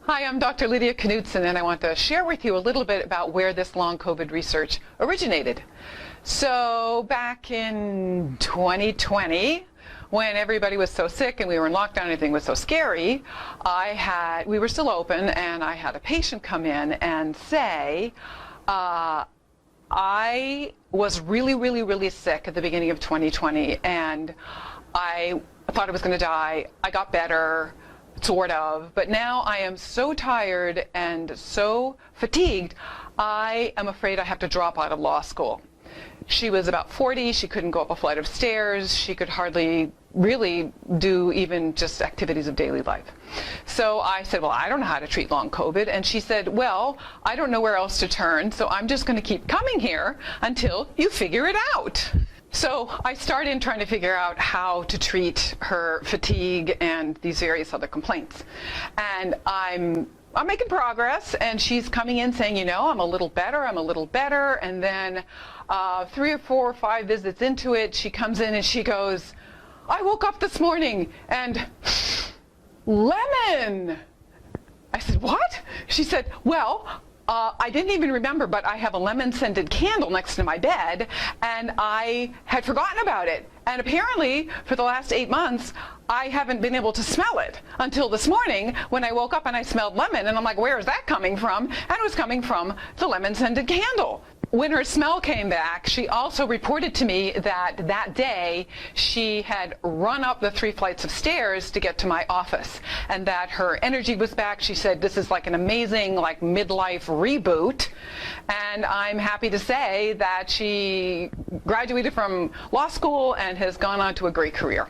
Hi, I'm Dr. Lydia Knudsen, and I want to share with you a little bit about where this long COVID research originated. So back in 2020, when everybody was so sick and we were in lockdown, everything was so scary, we were still open, and I had a patient come in and say, I was really sick at the beginning of 2020, and I thought I was going to die. I got better, sort of, but now I am so tired and so fatigued, I am afraid I have to drop out of law school. She was about 40, she couldn't go up a flight of stairs, she could hardly really do even just activities of daily life. So I said, well, I don't know how to treat long COVID, and she said, well, I don't know where else to turn, so I'm just going to keep coming here until you figure it out. So I started trying to figure out how to treat her fatigue and these various other complaints. And I'm making progress, and she's coming in saying, you know, I'm a little better. And then 3 or 4 or 5 visits into it, she comes in and she goes, I woke up this morning and lemon. I said, what? She said, well, I didn't even remember, but I have a lemon-scented candle next to my bed, and I had forgotten about it. And apparently, for the last 8 months, I haven't been able to smell it until this morning when I woke up and I smelled lemon. And I'm like, where is that coming from? And it was coming from the lemon-scented candle. When her smell came back, she also reported to me that that day she had run up the 3 flights of stairs to get to my office, and that her energy was back. She said this is like an amazing midlife reboot, and I'm happy to say that she graduated from law school and has gone on to a great career.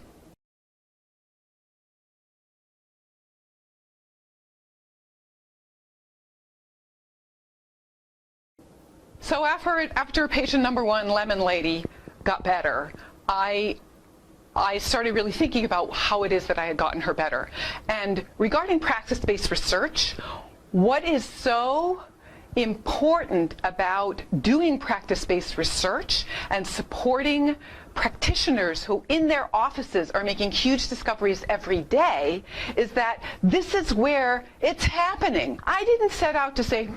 So after patient number 1, Lemon Lady, got better, I started really thinking about how it is that I had gotten her better. And regarding practice-based research, what is so important about doing practice-based research and supporting practitioners who in their offices are making huge discoveries every day is that this is where it's happening. I didn't set out to say,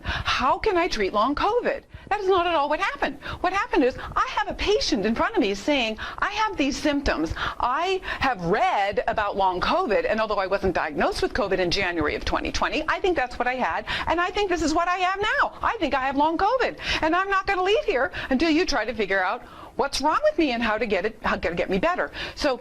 how can I treat long COVID? That is not at all what happened. What happened is I have a patient in front of me saying, I have these symptoms. I have read about long COVID, and although I wasn't diagnosed with COVID in January of 2020, I think that's what I had, and I think this is what I have now. I think I have long COVID, and I'm not going to leave here until you try to figure out what's wrong with me and how to get me better. So,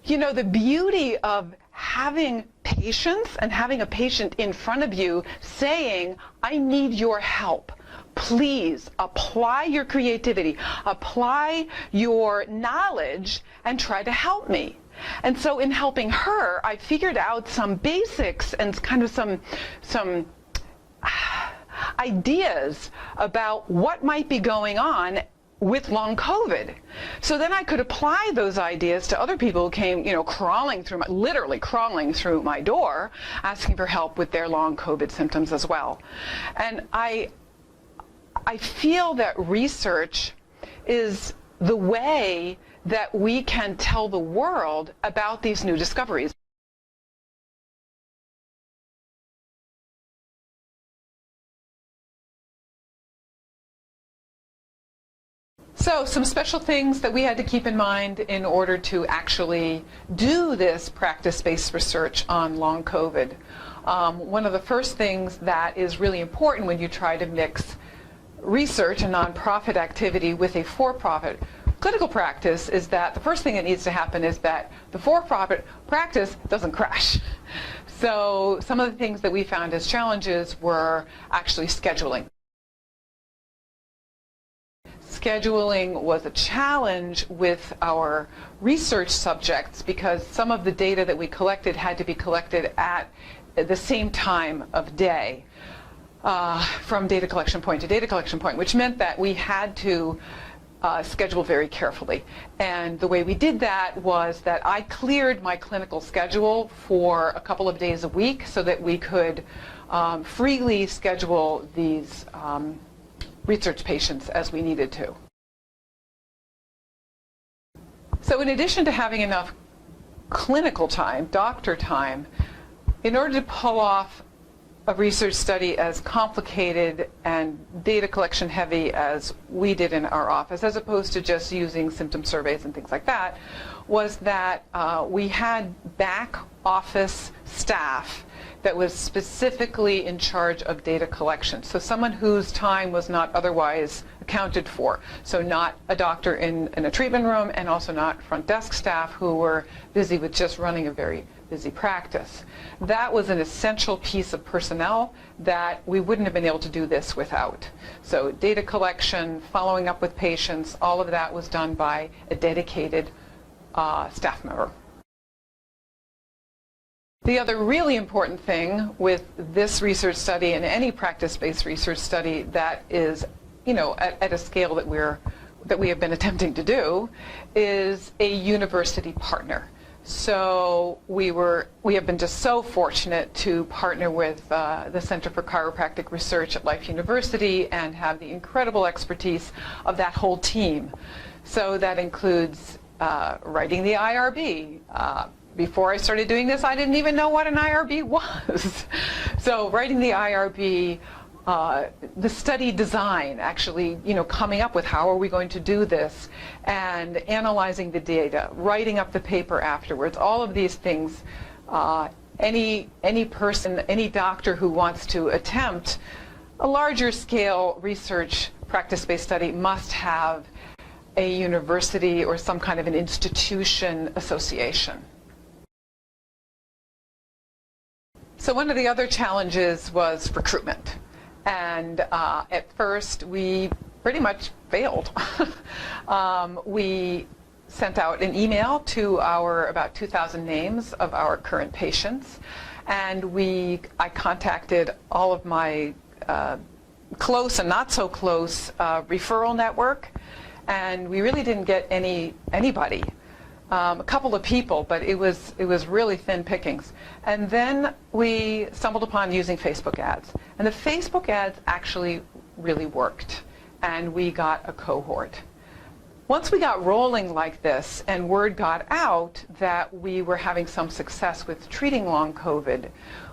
you know, the beauty of having patience and having a patient in front of you saying, I need your help. Please apply your creativity, apply your knowledge, and try to help me. And so in helping her, I figured out some basics and kind of some ideas about what might be going on with long COVID. So then I could apply those ideas to other people who came, you know, literally crawling through my door, asking for help with their long COVID symptoms as well. And I feel that research is the way that we can tell the world about these new discoveries. So some special things that we had to keep in mind in order to actually do this practice-based research on long COVID. One of the first things that is really important when you try to mix research and nonprofit activity with a for-profit clinical practice is that the first thing that needs to happen is that the for-profit practice doesn't crash. So some of the things that we found as challenges were actually scheduling. Scheduling was a challenge with our research subjects because some of the data that we collected had to be collected at the same time of day from data collection point to data collection point, which meant that we had to schedule very carefully. And the way we did that was that I cleared my clinical schedule for a couple of days a week so that we could freely schedule these research patients as we needed to. So in addition to having enough clinical time, doctor time, in order to pull off a research study as complicated and data collection heavy as we did in our office, as opposed to just using symptom surveys and things like that, was that we had back office staff that was specifically in charge of data collection. So someone whose time was not otherwise accounted for. So not a doctor in a treatment room, and also not front desk staff who were busy with just running a very busy practice. That was an essential piece of personnel that we wouldn't have been able to do this without. So data collection, following up with patients, all of that was done by a dedicated staff member. The other really important thing with this research study and any practice-based research study that is, at a scale that we have been attempting to do, is a university partner. So we have been just so fortunate to partner with the Center for Chiropractic Research at Life University and have the incredible expertise of that whole team. So that includes writing the IRB. Before I started doing this, I didn't even know what an IRB was. So writing the IRB, the study design, actually, coming up with how are we going to do this, and analyzing the data, writing up the paper afterwards, all of these things. Any person, any doctor who wants to attempt a larger scale research practice-based study must have a university or some kind of an institution association. So one of the other challenges was recruitment. And at first, we pretty much failed. We sent out an email to our about 2,000 names of our current patients. And I contacted all of my close and not so close referral network. And we really didn't get anybody. A couple of people, but it was really thin pickings. And then we stumbled upon using Facebook ads. And the Facebook ads actually really worked. And we got a cohort. Once we got rolling like this and word got out that we were having some success with treating long COVID,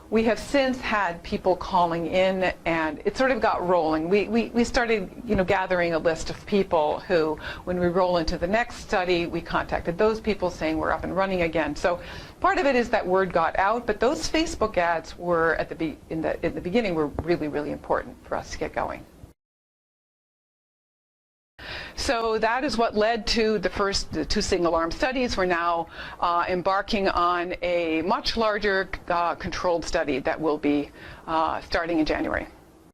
we have since had people calling in, and it sort of got rolling. We started, gathering a list of people who, when we roll into the next study, we contacted those people saying we're up and running again. So part of it is that word got out, but those Facebook ads were in the beginning were really, really important for us to get going. So that is what led to the two single-arm studies. We're now embarking on a much larger controlled study that will be starting in January.